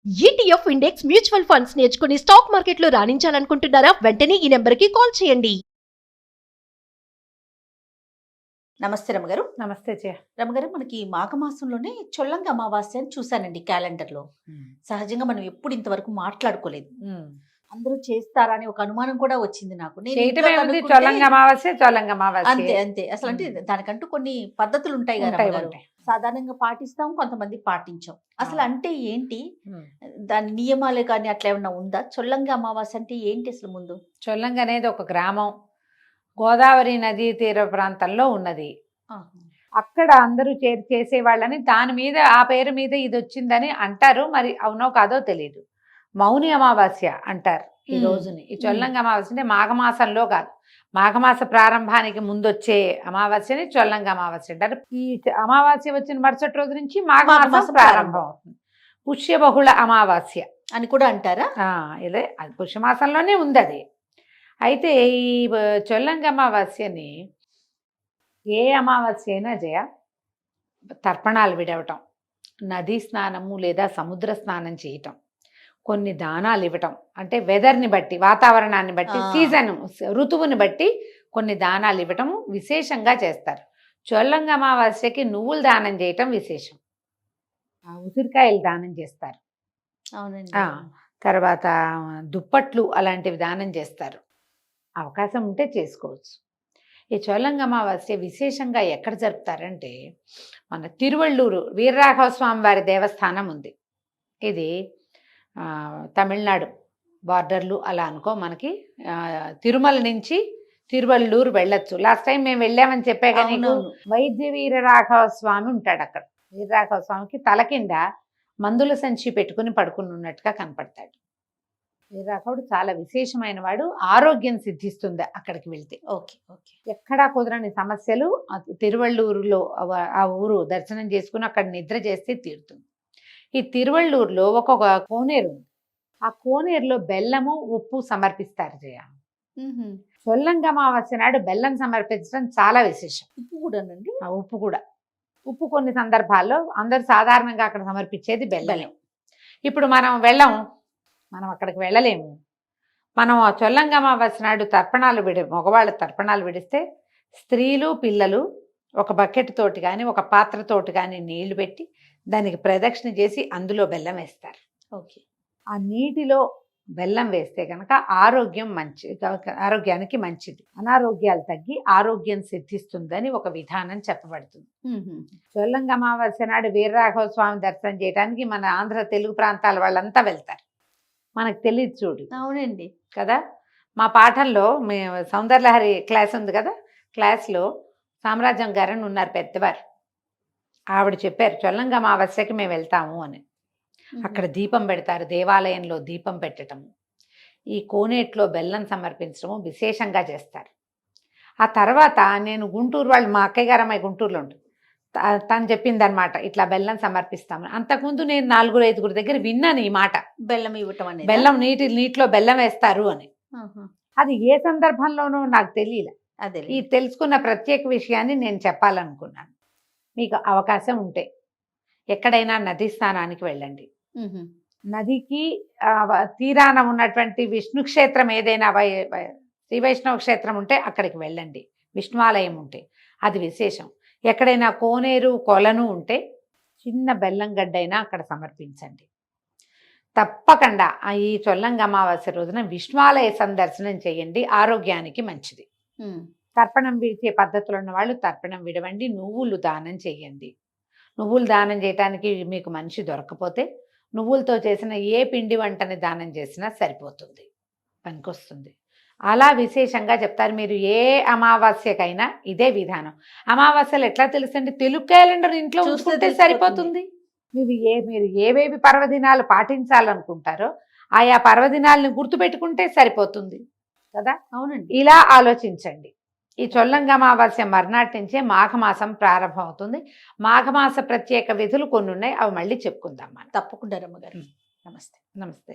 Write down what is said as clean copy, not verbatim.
ETF index mutual funds నేర్చుకుని stock మార్కెట్లో రాణించాలనుకుంటున్నారా? వెంటనే ఈ నెంబర్కి కాల్ చేయండి. నమస్తే రమగారు. నమస్తే జయ. రమగారు, మనకి మాఘమాసంలోనే చొల్లంగి అమావాస్య అని చూశానండి క్యాలెండర్లో. సహజంగా మనం ఎప్పుడు ఇంతవరకు మాట్లాడుకోలేదు. అందరూ చేస్తారా అని ఒక అనుమానం కూడా వచ్చింది నాకు. చొల్లంగి అమావాస్య అంతే అంతే. అసలు అంటే దానికంటూ కొన్ని పద్ధతులు ఉంటాయి కదా రమగారు. సాధారణంగా పాటిస్తాం, కొంతమంది పాటించాం. అసలు అంటే ఏంటి, దాని నియమాలే కానీ అట్లా ఏమన్నా ఉందా? చొల్లంగి అమావాస్య అంటే ఏంటి అసలు? ముందు చొల్లంగి అనేది ఒక గ్రామం, గోదావరి నదీ తీర ప్రాంతంలో ఉన్నది. అక్కడ అందరూ చేసేవాళ్ళని, దాని మీద ఆ పేరు మీద ఇది వచ్చిందని అంటారు. మరి అవునో కాదో తెలియదు. మౌని అమావాస్య అంటారు ఈ రోజుని. ఈ చొల్లంగి అమావాస్య అంటే మాఘమాసంలో కాదు, మాఘమాస ప్రారంభానికి ముందొచ్చే అమావాస్యని చొల్లంగి అమావాస్య అంటారు. ఈ అమావాస్య వచ్చిన మరుసటి రోజు నుంచి మాఘమాసం ప్రారంభం అవుతుంది. పుష్యబహుళ అమావాస్య అని కూడా అంటారా? ఇదే, అది పుష్యమాసంలోనే ఉంది అది. అయితే ఈ చొల్లంగి అమావాస్యని ఏ అమావాస్య అయినా జయ తర్పణాలు విడవటం, నదీ స్నానము లేదా సముద్ర స్నానం చేయటం, కొన్ని దానాలు ఇవ్వటం, అంటే వెదర్ని బట్టి, వాతావరణాన్ని బట్టి, సీజన్ ఋతువుని బట్టి కొన్ని దానాలు ఇవ్వటము విశేషంగా చేస్తారు. చొల్లంగి అమావాస్యకి నువ్వులు దానం చేయటం విశేషం. ఉసిరికాయలు దానం చేస్తారు. అవునండి. తర్వాత దుప్పట్లు అలాంటివి దానం చేస్తారు. అవకాశం ఉంటే చేసుకోవచ్చు. ఈ చొల్లంగి అమావాస్య విశేషంగా ఎక్కడ జరుపుతారంటే, మన తిరువళ్ళూరు వీరరాఘవ స్వామి వారి దేవస్థానం ఉంది. ఇది తమిళనాడు బార్డర్లు అలా అనుకో. మనకి తిరుమల నుంచి తిరువళ్ళూరు వెళ్ళొచ్చు. లాస్ట్ టైం మేము వెళ్ళామని చెప్పే కానీ వైద్య వీరరాఘవ స్వామి ఉంటాడు అక్కడ. వీరరాఘవ స్వామికి తల కింద మందుల సంచి పెట్టుకుని పడుకుని ఉన్నట్టుగా కనపడతాడు. వీరరాఘవుడు చాలా విశేషమైన వాడు. ఆరోగ్యం సిద్ధిస్తుంది అక్కడికి వెళ్తే. Okay okay. ఎక్కడా కుదరని సమస్యలు తిరువళ్ళూరులో ఆ ఊరు దర్శనం చేసుకుని అక్కడ నిద్ర చేస్తే తీరుతుంది. ఈ తిరువళ్ళూరులో ఒక్కొక్క కోనేరు ఉంది. ఆ కోనేరులో బెల్లము, ఉప్పు సమర్పిస్తారు జయ. చొల్లంగి అమావాస్య నాడు బెల్లం సమర్పించడం చాలా విశేషం. ఉప్పు కూడానండి? ఉప్పు కూడా. ఉప్పు కొన్ని సందర్భాల్లో అందరు సాధారణంగా అక్కడ సమర్పించేది బెల్లం. ఇప్పుడు మనం అక్కడికి వెళ్ళలేము. మనం ఆ చొల్లంగి అమావాస్య నాడు మగవాళ్ళ తర్పణాలు విడిస్తే, స్త్రీలు పిల్లలు ఒక బకెట్ తోటి కానీ ఒక పాత్రతోటి కానీ నీళ్లు పెట్టి దానికి ప్రదక్షిణ చేసి అందులో బెల్లం వేస్తారు. ఓకే. ఆ నీటిలో బెల్లం వేస్తే కనుక ఆరోగ్యానికి మంచిది. అనారోగ్యాలు తగ్గి ఆరోగ్యం సిద్ధిస్తుందని ఒక విధానం చెప్పబడుతుంది. చొల్లంగి అమావాస్య నాడు వీరరాఘవ స్వామి దర్శనం చేయడానికి మన ఆంధ్ర తెలుగు ప్రాంతాల వాళ్ళంతా వెళ్తారు. మనకు తెలియదు చూడు. అవునండి కదా. మా పాఠంలో సౌందర్యలహరి క్లాస్ ఉంది కదా, క్లాస్లో సామ్రాజ్యం గారని ఉన్నారు పెద్దవారు. ఆవిడ చెప్పారు చొల్లంగి అమావాస్యకి మేము వెళ్తాము అని. అక్కడ దీపం పెడతారు, దేవాలయంలో దీపం పెట్టడము, ఈ కోనేట్లో బెల్లం సమర్పించడము విశేషంగా చేస్తారు. ఆ తర్వాత నేను గుంటూరు వాళ్ళు, మా అక్కయ్య గారు అమ్మాయి గుంటూరులో ఉంటుంది, తను చెప్పిందనమాట ఇట్లా బెల్లం సమర్పిస్తామని. అంతకుముందు నేను 4-5 దగ్గర విన్నాను ఈ మాట, బెల్లం ఇవ్వటం అనేది. బెల్లం నీటిలో బెల్లం వేస్తారు అని. అది ఏ సందర్భంలోనూ నాకు తెలియలే. అదే ఈ తెలుసుకున్న ప్రత్యేక విషయాన్ని నేను చెప్పాలనుకున్నాను. మీకు అవకాశం ఉంటే ఎక్కడైనా నదీ స్నానానికి వెళ్ళండి. నదికి తీరాన ఉన్నటువంటి విష్ణు క్షేత్రం ఏదైనా శ్రీ వైష్ణవ క్షేత్రం ఉంటే అక్కడికి వెళ్ళండి. విష్ణువాలయం ఉంటే అది విశేషం. ఎక్కడైనా కోనేరు కొలను ఉంటే చిన్న బెల్లం గడ్డైనా అక్కడ సమర్పించండి. తప్పకుండా ఈ చొల్లంగి అమావాస్య రోజున విష్ణువాలయ సందర్శనం చేయండి, ఆరోగ్యానికి మంచిది. తర్పణం విడిచే పద్ధతులు ఉన్న వాళ్ళు తర్పణం విడవండి. నువ్వులు దానం చేయండి. నువ్వులు దానం చేయడానికి మీకు మనిషి దొరకపోతే నువ్వులతో చేసిన ఏ పిండి వంటని దానం చేసినా సరిపోతుంది, పనికొస్తుంది. అలా విశేషంగా చెప్తారు. మీరు ఏ అమావాస్యకైనా ఇదే విధానం. అమావాస్యలు ఎట్లా తెలుసండి? తెలుగు క్యాలెండర్ ఇంట్లో చూసుకుంటే సరిపోతుంది. మీరు ఏవేవి పర్వదినాలు పాటించాలనుకుంటారో ఆయా పర్వదినాలను గుర్తుపెట్టుకుంటే సరిపోతుంది కదా. అవునండి. ఇలా ఆలోచించండి. ఈ చొల్లంగి అమావాస్య మర్నాటి నుంచే మాఘమాసం ప్రారంభం అవుతుంది. మాఘమాస ప్రత్యేక విధులు కొన్ని ఉన్నాయి, అవి మళ్ళీ చెప్పుకుందాం మనం. తప్పకుండా రమ్మగారు. నమస్తే. నమస్తే.